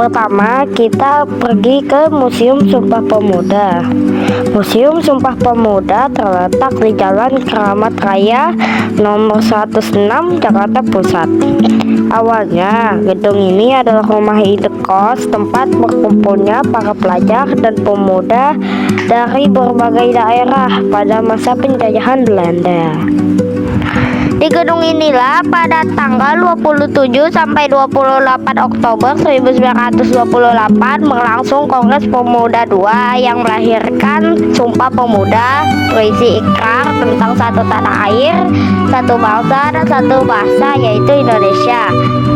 pertama kita pergi ke Museum Sumpah Pemuda. Museum Sumpah Pemuda terletak di Jalan Keramat Raya nomor 106 Jakarta Pusat. Awalnya gedung ini adalah rumah indekos, tempat berkumpulnya para pelajar dan pemuda dari berbagai daerah pada masa penjajahan Belanda. Di gedung inilah pada tanggal 27 sampai 28 Oktober 1928 berlangsung Kongres Pemuda II yang melahirkan Sumpah Pemuda, berisi ikrar tentang satu tanah air, satu bangsa dan satu bahasa, yaitu Indonesia.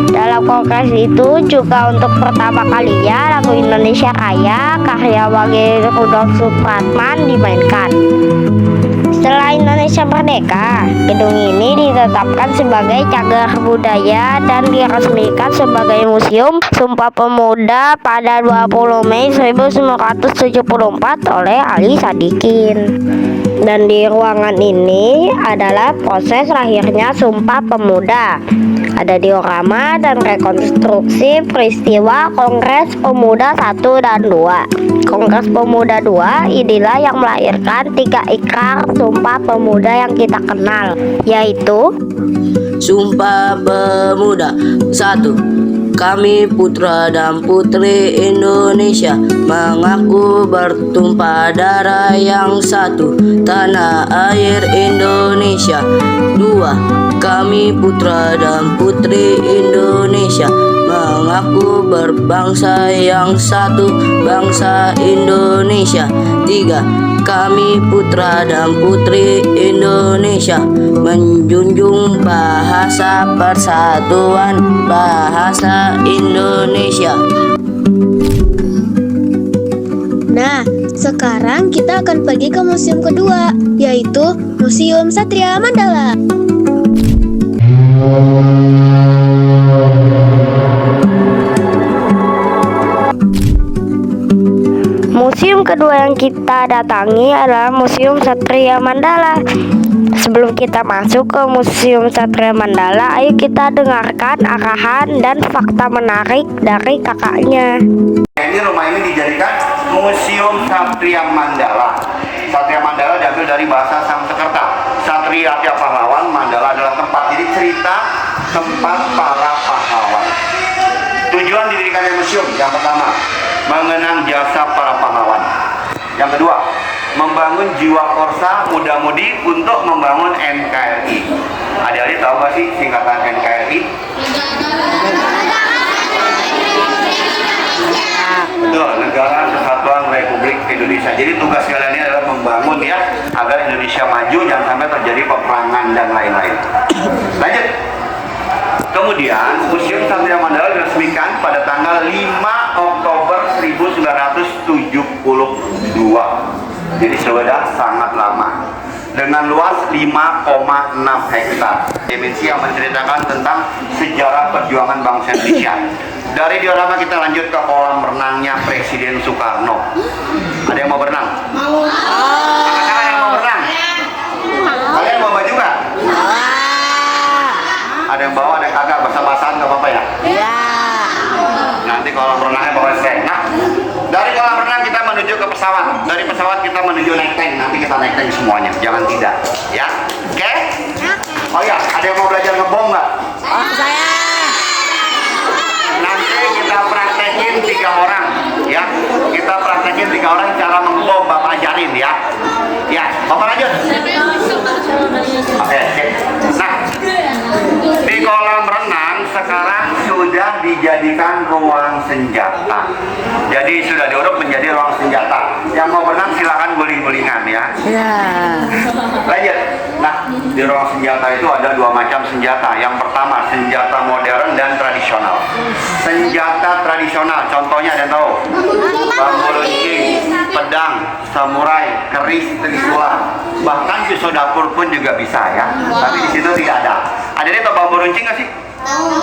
Dalam kongres itu juga untuk pertama kalinya lagu Indonesia Raya karya Wage Rudolf Supratman dimainkan. Setelah Indonesia merdeka, gedung ini ditetapkan sebagai cagar budaya dan diresmikan sebagai Museum Sumpah Pemuda pada 20 Mei 1974 oleh Ali Sadikin. Dan di ruangan ini adalah proses lahirnya Sumpah Pemuda. Ada diorama dan rekonstruksi peristiwa Kongres Pemuda 1 dan 2. Kongres Pemuda 2 inilah yang melahirkan 3 ikrar Sumpah Pemuda yang kita kenal, yaitu Sumpah Pemuda 1. Kami putra dan putri Indonesia mengaku bertumpah darah yang satu, tanah air Indonesia. 2. Kami putra dan putri Indonesia mengaku berbangsa yang satu, bangsa Indonesia. 3. Kami putra dan putri Indonesia menjunjung bahasa persatuan, bahasa Indonesia. Nah, sekarang kita akan pergi ke museum kedua, yaitu Museum Satria Mandala. museum kedua yang kita datangi adalah Museum Satria Mandala. Sebelum kita masuk ke Museum Satria Mandala, ayo kita dengarkan arahan dan fakta menarik dari kakaknya. Ini rumah ini dijadikan Museum Satria Mandala. Satria Mandala diambil dari bahasa Sanskerta. Satria artinya pahlawan, Mandala adalah tempat. Jadi cerita tempat para pahlawan. Tujuan didirikannya museum, yang pertama, mengenang jasa para pahlawan. Yang kedua, membangun jiwa korsa muda-mudi untuk membangun NKRI. Adik-adik tahu gak sih singkatan NKRI? Betul, Negara Kesatuan Republik Indonesia. Jadi tugas kalian ini adalah membangun ya, agar Indonesia maju, jangan sampai terjadi peperangan dan lain-lain. Lanjut. Kemudian Museum Satria Mandala diresmikan pada tanggal 5 Oktober 1972. Jadi sudah sangat lama. Dengan luas 5,6 hektar. Dimensi yang menceritakan tentang sejarah perjuangan bangsa Indonesia. Dari diorama kita lanjut ke kolam renangnya Presiden Soekarno. Ada yang mau berenang? Mau. Kakak-kakak yang mau berenang? Kalian mau baju nggak? Ada yang bawa, ada yang kagak, basah-basahan nggak apa-apa ya? Iya. Nanti kolam renangnya pokoknya keren. Nah, dari kolam renang kita menuju ke pesawat. Dari pesawat kita menuju naik tank. Nanti kita naik tank semuanya, jangan tidak. Ya, oke? Oh ya, ada yang mau belajar ngebom nggak? Oh, saya. Nanti kita praktekin 3 orang, ya. Kita praktekin 3 orang cara ngebom, Bapak ajarin ya. Ya, Bapak lanjut. Oke. Nah, di kolam renang sekarang sudah dijadikan ruang senjata. Jadi sudah diuruk menjadi ruang senjata. Yang mau berenang silakan guling-gulingan ya. Ya. Lanjut. Nah, di ruang senjata itu ada 2 macam senjata. Yang pertama senjata modern dan tradisional. Senjata tradisional, contohnya ada yang tahu? Bambu runcing, pedang, samurai, keris, trisula. Bahkan pisau dapur pun juga bisa ya. Tapi di situ tidak ada. Ada yang tahu bambu runcing nggak sih? Tahu.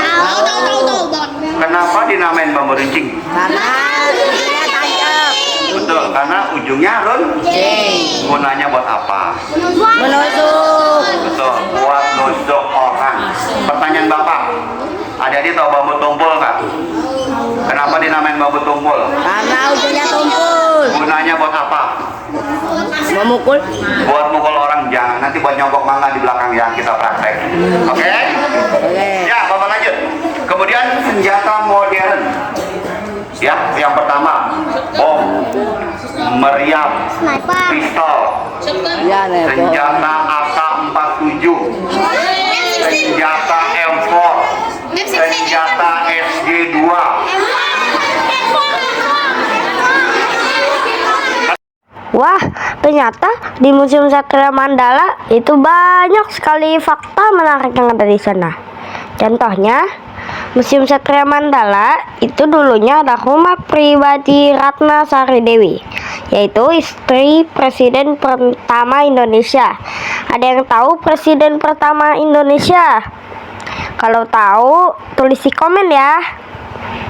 Kenapa dinamain bambu runcing? Karena ujungnya tajam. Betul, karena ujungnya runcing. Gunanya buat apa? Menusuk. Betul, buat nusuk orang. Pertanyaan Bapak, adik-adik tahu bambu tumpul nggak? Kenapa dinamain bambu tumpul? Karena ujungnya tumpul. Gunanya buat apa? Memukul. Buat mukul orang, jangan nanti buat nyogok mangga di belakang yang kita praktek. Oke? Oke. Ya, Bapak lanjut. Kemudian senjata modern. Ya, yang pertama bom, meriam, pistol, Ya, nih. senjata AK-47, senjata M4, senjata SG2. Wah, ternyata di Museum Satria Mandala itu banyak sekali fakta menarik yang ada di sana. Contohnya, Museum Satria Mandala itu dulunya adalah rumah pribadi Ratna Sari Dewi, yaitu istri Presiden pertama Indonesia. Ada yang tahu Presiden pertama Indonesia? Kalau tahu, tulis di komen ya.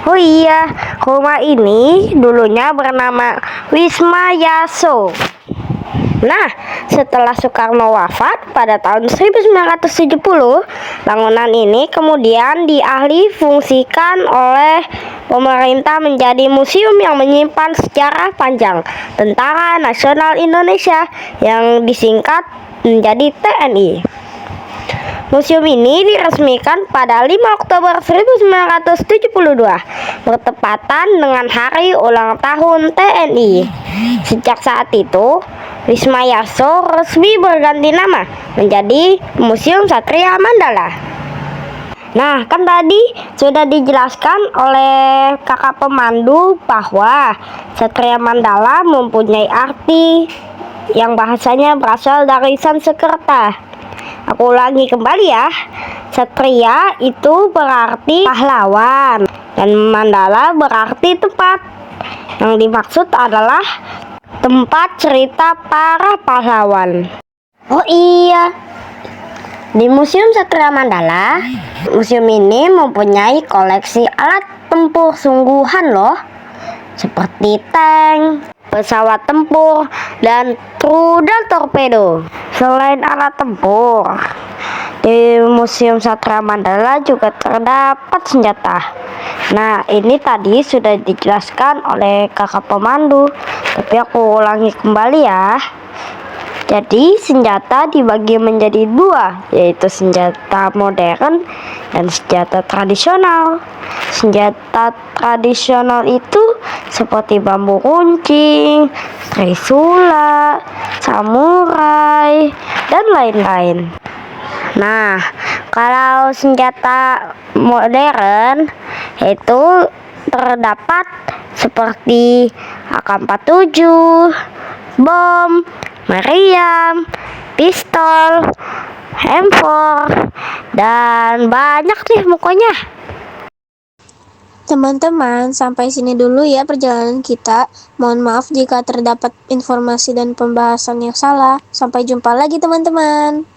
Oh iya, rumah ini dulunya bernama Wisma Yaso. Nah, setelah Soekarno wafat pada tahun 1970, bangunan ini kemudian dialih fungsikan oleh pemerintah menjadi museum yang menyimpan sejarah panjang Tentara Nasional Indonesia yang disingkat menjadi TNI. Museum ini diresmikan pada 5 Oktober 1972, bertepatan dengan hari ulang tahun TNI. Sejak saat itu, Wisma Yaso resmi berganti nama menjadi Museum Satria Mandala. Nah, kan tadi sudah dijelaskan oleh kakak pemandu bahwa Satria Mandala mempunyai arti yang bahasanya berasal dari Sanskerta. Aku ulangi kembali ya. Satria itu berarti pahlawan dan mandala berarti tempat. Yang dimaksud adalah tempat cerita para pahlawan. Oh iya, di Museum Satria Mandala, museum ini mempunyai koleksi alat tempur sungguhan loh, seperti tank, pesawat tempur, dan rudal torpedo. Selain alat tempur, di Museum Satria Mandala juga terdapat senjata. Nah, ini tadi sudah dijelaskan oleh kakak pemandu, tapi aku ulangi kembali ya. Jadi senjata dibagi menjadi dua, yaitu senjata modern dan senjata tradisional. Senjata tradisional itu seperti bambu runcing, trisula, samurai, dan lain-lain. Nah, kalau senjata modern itu terdapat seperti AK-47, bom, meriam, pistol, M4, dan banyak deh pokoknya. Teman-teman, sampai sini dulu ya perjalanan kita. Mohon maaf jika terdapat informasi dan pembahasan yang salah. Sampai jumpa lagi teman-teman.